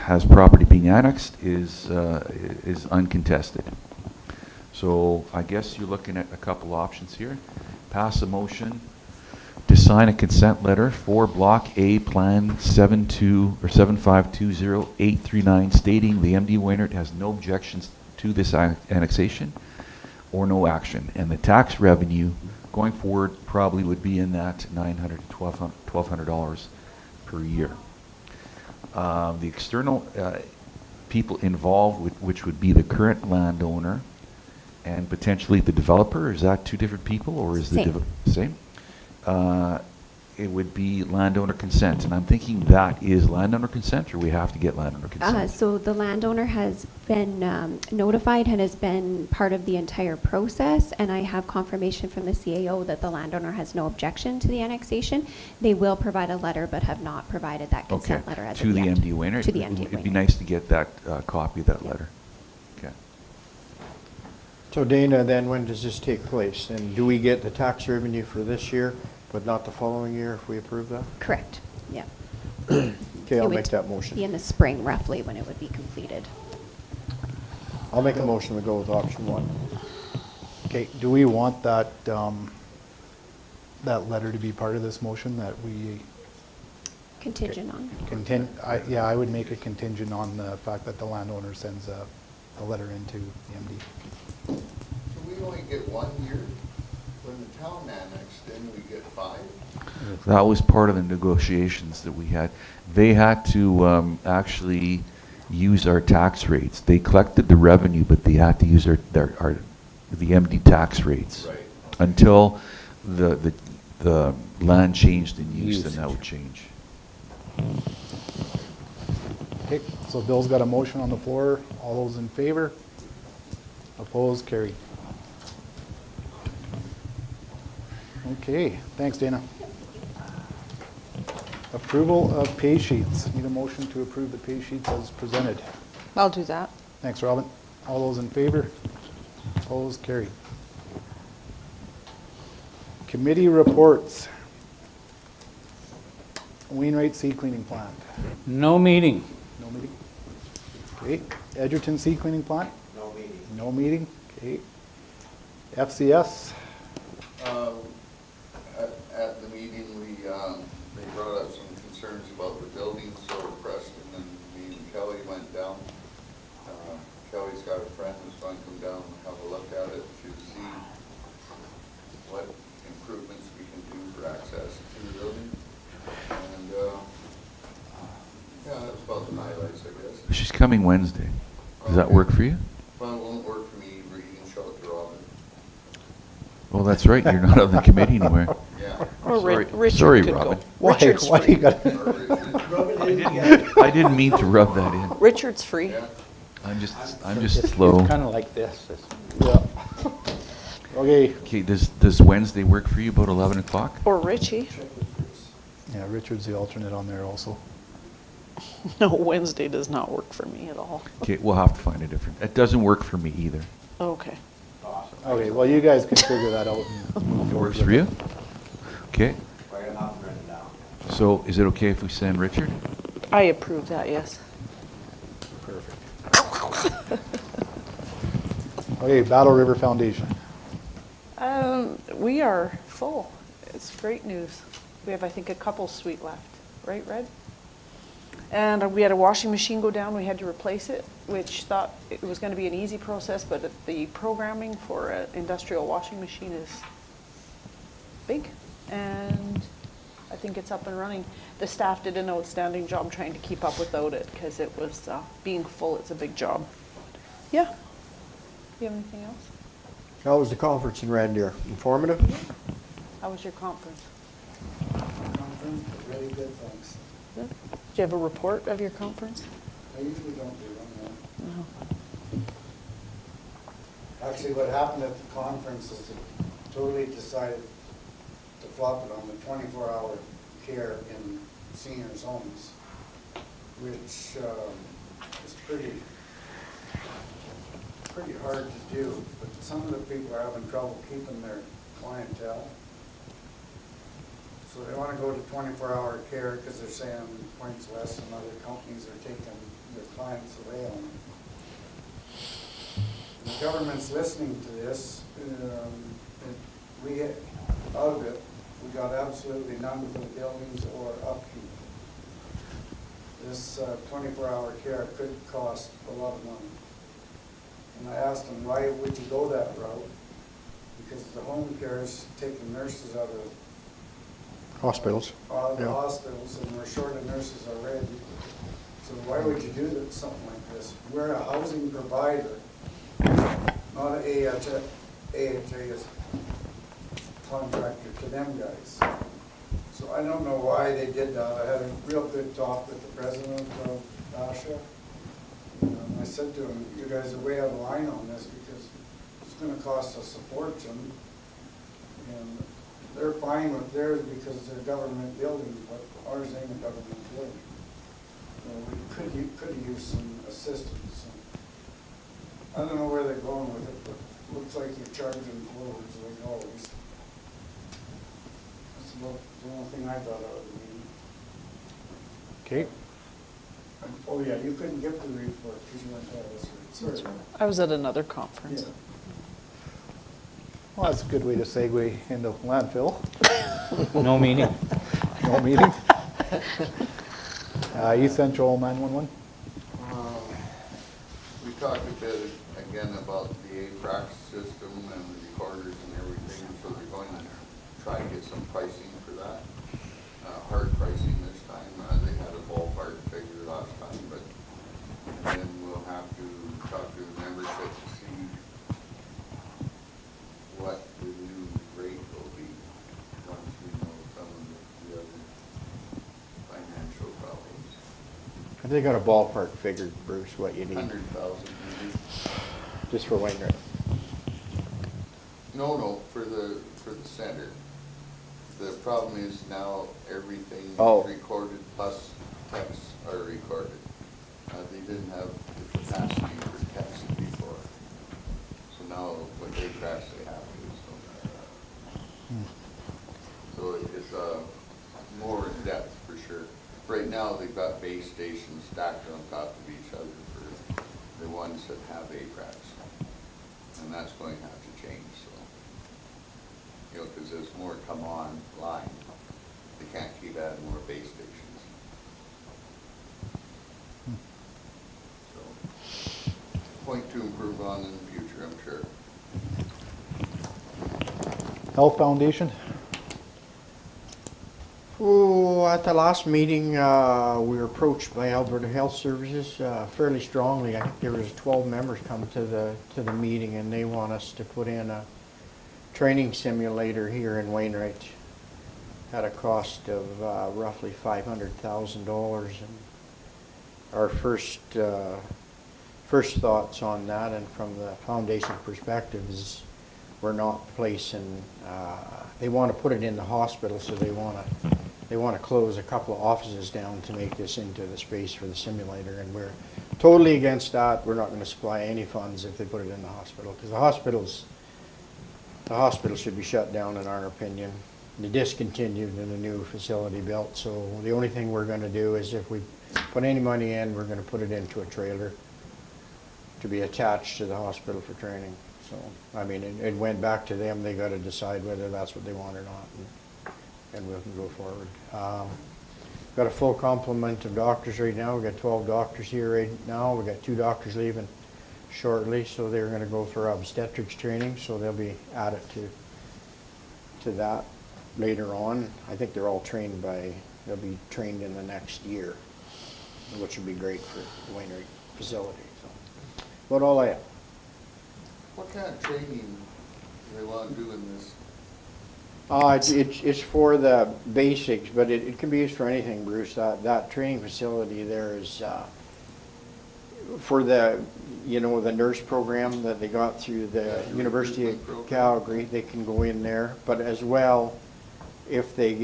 has property being annexed is uncontested. So I guess you're looking at a couple options here. Pass a motion to sign a consent letter for Block A Plan 7520839, stating the MD Wainwright has no objections to this annexation or no action, and the tax revenue going forward probably would be in that $900 to $1,200 per year. The external people involved, which would be the current landowner and potentially the developer, is that two different people, or is Same. the same? It would be landowner consent, and I'm thinking that is landowner consent, or we have to get landowner consent? So the landowner has been notified and has been part of the entire process, and I have confirmation from the CAO that the landowner has no objection to the annexation. They will provide a letter, but have not provided that consent letter as To of the yet. MD Wainwright? To the MD It'd be Wainwright. nice to get that copy of that Yeah. letter. Okay. So Dana, then when does this take place? And do we get the tax revenue for this year, but not the following year if we approve that? Correct, yeah. Okay, It I'll would make that Be motion. in the spring roughly when it would be completed. I'll make a motion to go with option one. Okay, do we want that, that letter to be part of this motion, that we Contingent on. yeah, I would make a contingent on the fact that the landowner sends a letter into the MD. So we only get 1 year? When the town annexed, then we get 5? That was part of the negotiations that we had. They had to actually use our tax rates. They collected the revenue, but they had to use the MD tax rates. Right. Until the land changed in use, then that would change. Okay, so Bill's got a motion on the floor. All those in favor? Opposed? Carried. Okay, thanks, Dana. Approval of pay sheets. Need a motion to approve the pay sheets as presented. I'll do that. Thanks, Robin. All those in favor? Opposed? Carried. Committee reports. Wainwright Seed Cleaning Plant. No meeting. No meeting. Okay. Edgerton Seed Cleaning Plant. No meeting. No meeting. Okay. FCS. At the meeting, they brought up some concerns about the building, so Preston and me and Kelly went down. Kelly's got a friend who's going to come down and have a look at it to see what improvements we can do for access to the building. And, yeah, that's about the highlights, I guess. She's coming Wednesday. Does that work for you? Well, it won't work for me, but you can show it to Robin. Well, that's right, you're not on the committee anymore. Yeah. Or Sorry. Richard Sorry, could Robin. go. Why? Richard's Why free. you got? I didn't mean to rub that in. Richard's free. Yeah. I'm just slow. It's kind of like this. Yeah. Okay. Okay, does Wednesday work for you, about 11 o'clock? Or Richie. Yeah, Richard's the alternate on there also. No, Wednesday does not work for me at all. Okay, we'll have to find a different, it doesn't work for me either. Okay. Okay, well, you guys can figure that out and move It forward works with for you? Okay, I got nothing written down. so is it okay if we send Richard? I approve that, yes. Perfect. Okay, Battle River Foundation. We are full. It's great news. We have, I think, a couple suite left, right, Red? And we had a washing machine go down. We had to replace it, which thought it was going to be an easy process, but the programming for an industrial washing machine is big, and I think it's up and running. The staff did an outstanding job trying to keep up without it because it was being full. It's a big job. Yeah. You have anything else? How was the conference in Red Deer? Informative? How was your conference? Conference, really good, thanks. Good. Do you have a report of your conference? I usually don't do them, No. no. Actually, what happened at the conference is they totally decided to flop it on the 24-hour care in seniors' homes, which is pretty hard to do. But some of the people are having trouble keeping their clientele. So they want to go to 24-hour care because they're saying points less and other companies are taking their clients away on them. The government's listening to this. Out of it, we got absolutely none for the buildings or upkeep. This 24-hour care could cost a lot of money. And I asked them, why would you go that route? Because the home care is taking nurses out of Hospitals. the Yeah. hospitals, and we're short of nurses already. So why would you do something like this? We're a housing provider, not a AHA contractor to them guys. So I don't know why they did that. I had a real good talk with the president of ASHA. I said to him, you guys are way out of line on this because it's going to cost us a fortune. And they're fine with theirs because they're government buildings, but ours ain't a government building. So we could use some assistance. I don't know where they're going with it, but it looks like they're charging forwards like always. That's about the only thing I thought out of the meeting. Okay. Oh, yeah, you couldn't get the report because you weren't there this week. Sorry. I was at another conference. Yeah. Well, that's a good way to segue into landfill. No meeting. No meeting. East Central 911. We talked a bit again about the AFRAC system and the recorders and everything, so they're going to try and get some pricing for that. Hard pricing this time. They had a ballpark figure last time, but and then we'll have to talk to the membership to see what the new rate will be once we know some of the other financial problems. Have they got a ballpark figure, Bruce, what you need, 100,000 maybe. just for Wainwright? No, for the center. The problem is now everything Oh. is recorded, plus texts are recorded. They didn't have the capacity for text before. So now what they crash, they have to, so it's more in depth for sure. Right now, they've got base stations stacked on top of each other for the ones that have APRACs. And that's going to have to change, so. You know, because as more come online, they can't keep adding more base stations. So, point to improve on in the future, I'm sure. Health Foundation? Oh, at the last meeting, we were approached by Alberta Health Services fairly strongly. I think there was 12 members come to the meeting, and they want us to put in a training simulator here in Wainwright at a cost of roughly $500,000. And our first thoughts on that, and from the foundation perspective, is we're not placing. They want to put it in the hospital, so they want to close a couple of offices down to make this into the space for the simulator, and we're totally against that. We're not going to supply any funds if they put it in the hospital, because the hospital should be shut down, in our opinion. They discontinued and a new facility built, so the only thing we're going to do is, if we put any money in, we're going to put it into a trailer to be attached to the hospital for training. So, I mean, it went back to them. They got to decide whether that's what they want or not, and we can go forward. Got a full complement of doctors right now. We've got 12 doctors here right now. We've got 2 doctors leaving shortly, so they're going to go for obstetrics training, so they'll be added to that later on. I think they're all trained they'll be trained in the next year, which would be great for the Wainwright facility. So, about all I have. What kind of training do they want to do in this? It's for the basics, but it can be used for anything, Bruce. That training facility there is for the nurse program that they got through the University of Calgary. They can go in there, but as well, if they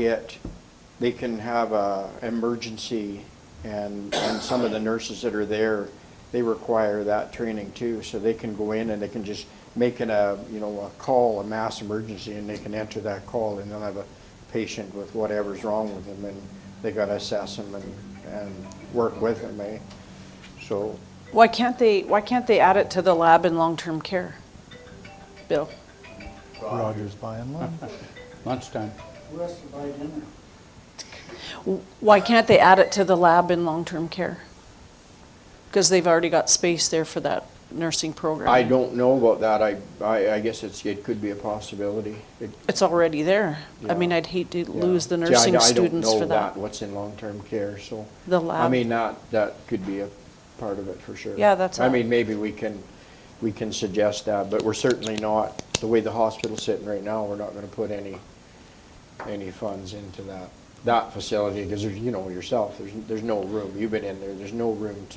can have a emergency, and some of the nurses that are there, they require that training too, so they can go in and they can just make it a call, a mass emergency, and they can enter that call, and they'll have a patient with whatever's wrong with them, and they got to assess them and work with them, eh? So. Why can't they add it to the lab in long-term care? Bill? Rogers buying lunch. Lunchtime. Who has to buy dinner? Why can't they add it to the lab in long-term care? Because they've already got space there for that nursing program. I don't know about that. I guess it could be a possibility. It's already there. I Yeah. mean, I'd hate to Yeah. lose the See, nursing I students don't for know that. what's in long-term care, so. The I lab. mean, that could be a part of it for sure. Yeah, that's I all. mean, maybe we can suggest that, but we're certainly not, the way the hospital's sitting right now, we're not gonna put any funds into that facility, because there's, yourself, there's no room. You've been in there, there's no room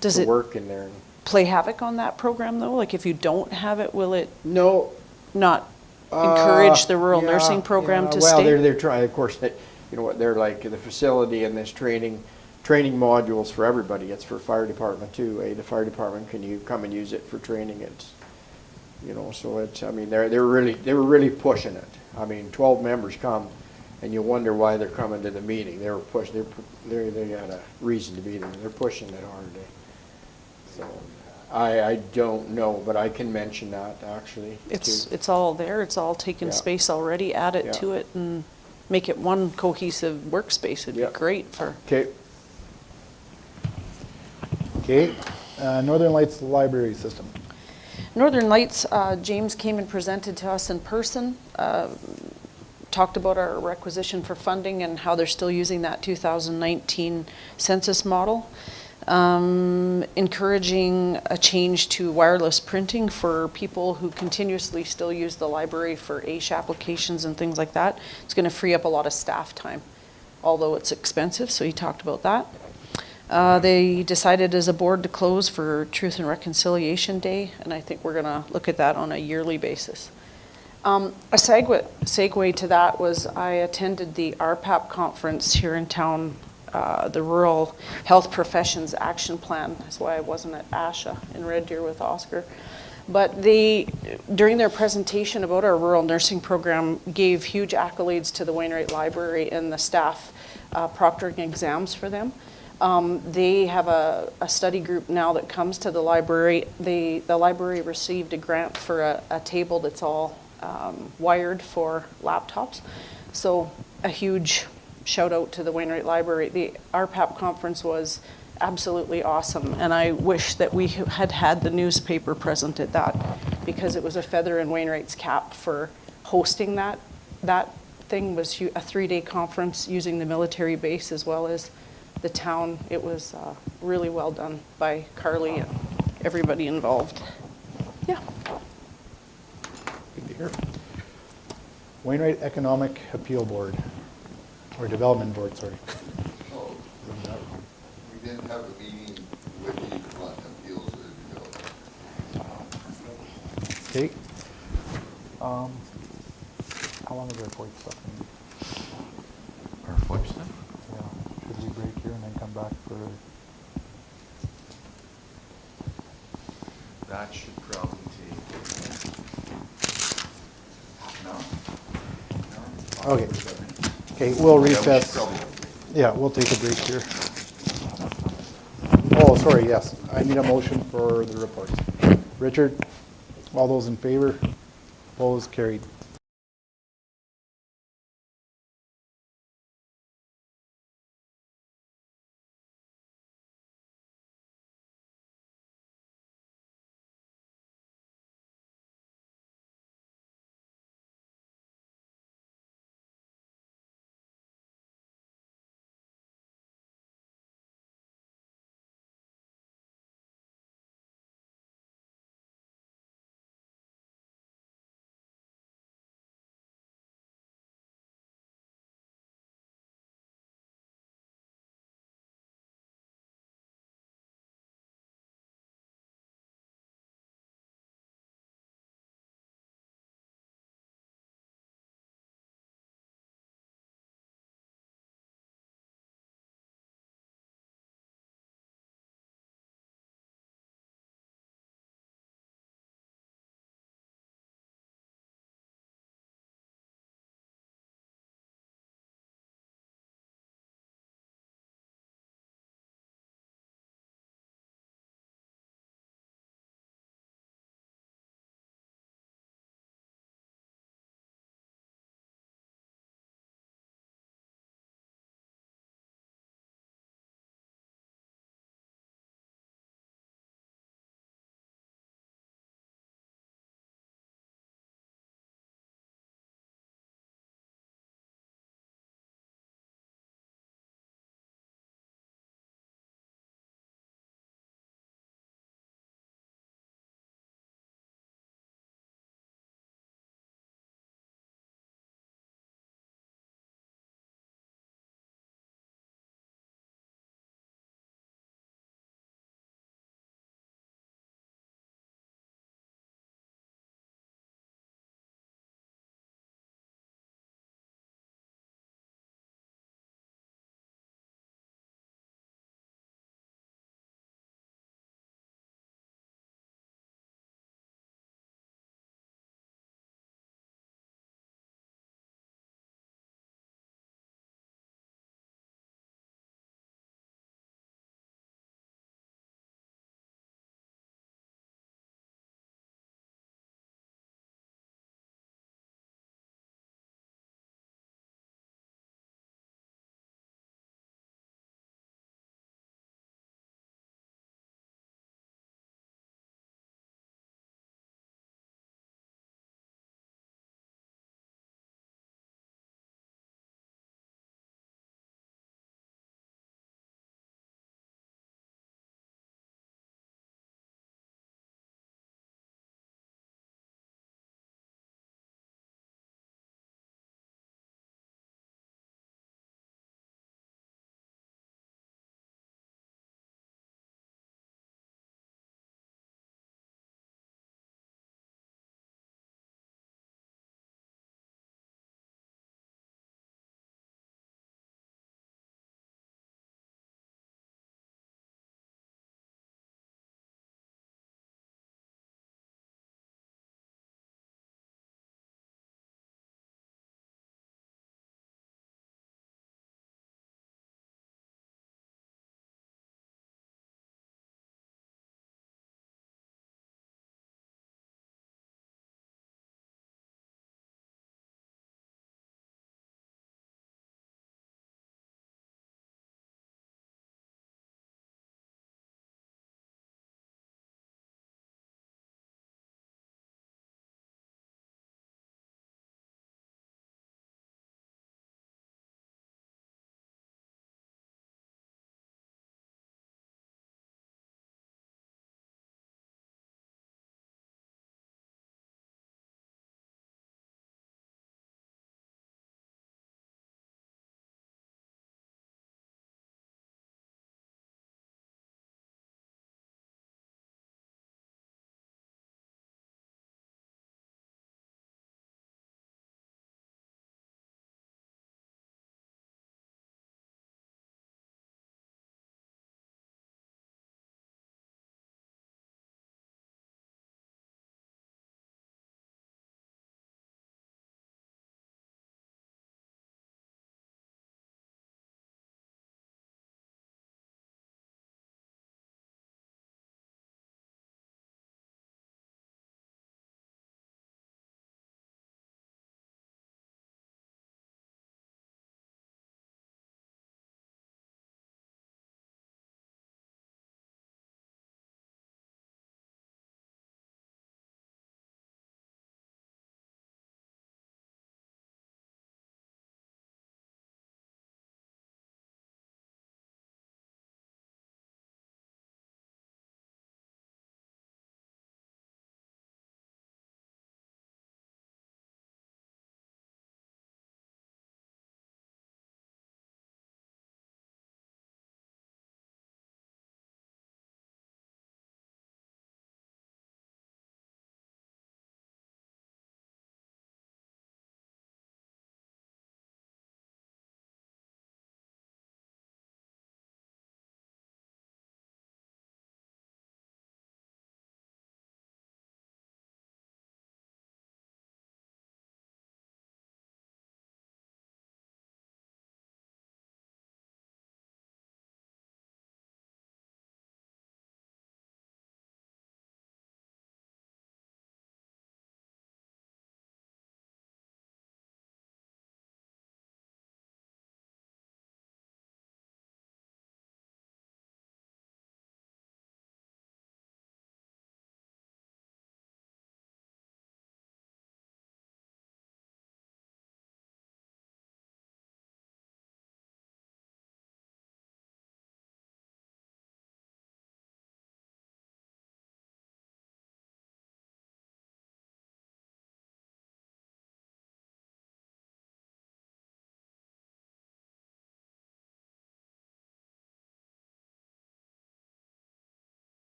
Does to it work in there. play havoc on that program though? Like if you don't have it, will it No. not encourage the rural Yeah, nursing program yeah. to Well, stay? they're trying, of course, they're like the facility and this training modules for everybody. It's for fire department too, eh? The fire department, can you come and use it for training? It's, so it's, I mean, they were really pushing it. I mean, 12 members come, and you wonder why they're coming to the meeting. They were pushed, they got a reason to be there. They're pushing it hard, eh? So, I don't know, but I can mention that actually. It's all there. It's all taken Yeah. space already. Add it Yeah. to it and make it one cohesive workspace. It'd Yeah. be great for. Okay. Okay, Northern Lights Library System. Northern Lights, James came and presented to us in person, talked about our requisition for funding and how they're still using that 2019 census model. Encouraging a change to wireless printing for people who continuously still use the library for AISH applications and things like that. It's going to free up a lot of staff time, although it's expensive, so he talked about that. They decided as a board to close for Truth and Reconciliation Day, and I think we're gonna look at that on a yearly basis. A segue to that was I attended the RPAP conference here in town, the Rural Health Professions Action Plan. That's why I wasn't at ASHA in Red Deer with Oscar. But they, during their presentation about our rural nursing program, gave huge accolades to the Wainwright Library and the staff proctoring exams for them. They have a study group now that comes to the library. The library received a grant for a table that's all wired for laptops. So a huge shout out to the Wainwright Library. The RPAP conference was absolutely awesome, and I wish that we had had the newspaper present at that, because it was a feather in Wainwright's cap for hosting that. That thing was a 3-day conference using the military base as well as the town. It was really well done by Carly and everybody involved. Yeah. Good to hear. Wainwright Economic Appeal Board, or Development Board, sorry. Oh, we didn't have a meeting with the appeals. Okay. How long is our FOIP stuff? Our FOIP stuff? Yeah, should we break here and then come back for? That should probably take half an hour. Okay. Okay, we'll Yeah, we should recess. probably- Yeah, we'll take a break here. Oh, sorry, yes. I need a motion for the reports. Richard, all those in favor? Opposed, carried.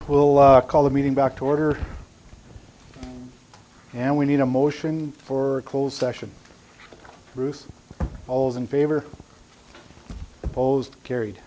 We'll call the meeting back to order. And we need a motion for closed session. Bruce, all those in favor? Opposed? Carried.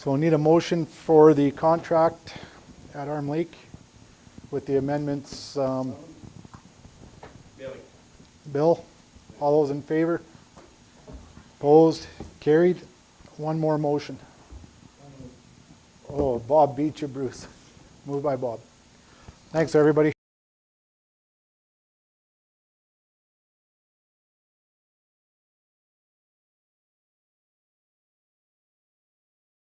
So we'll need a motion for the contract at Arm Lake with the amendments. Bill, all those in favor? Opposed? Carried? One more motion. Oh, Bob beat you, Bruce. Moved by Bob. Thanks, everybody.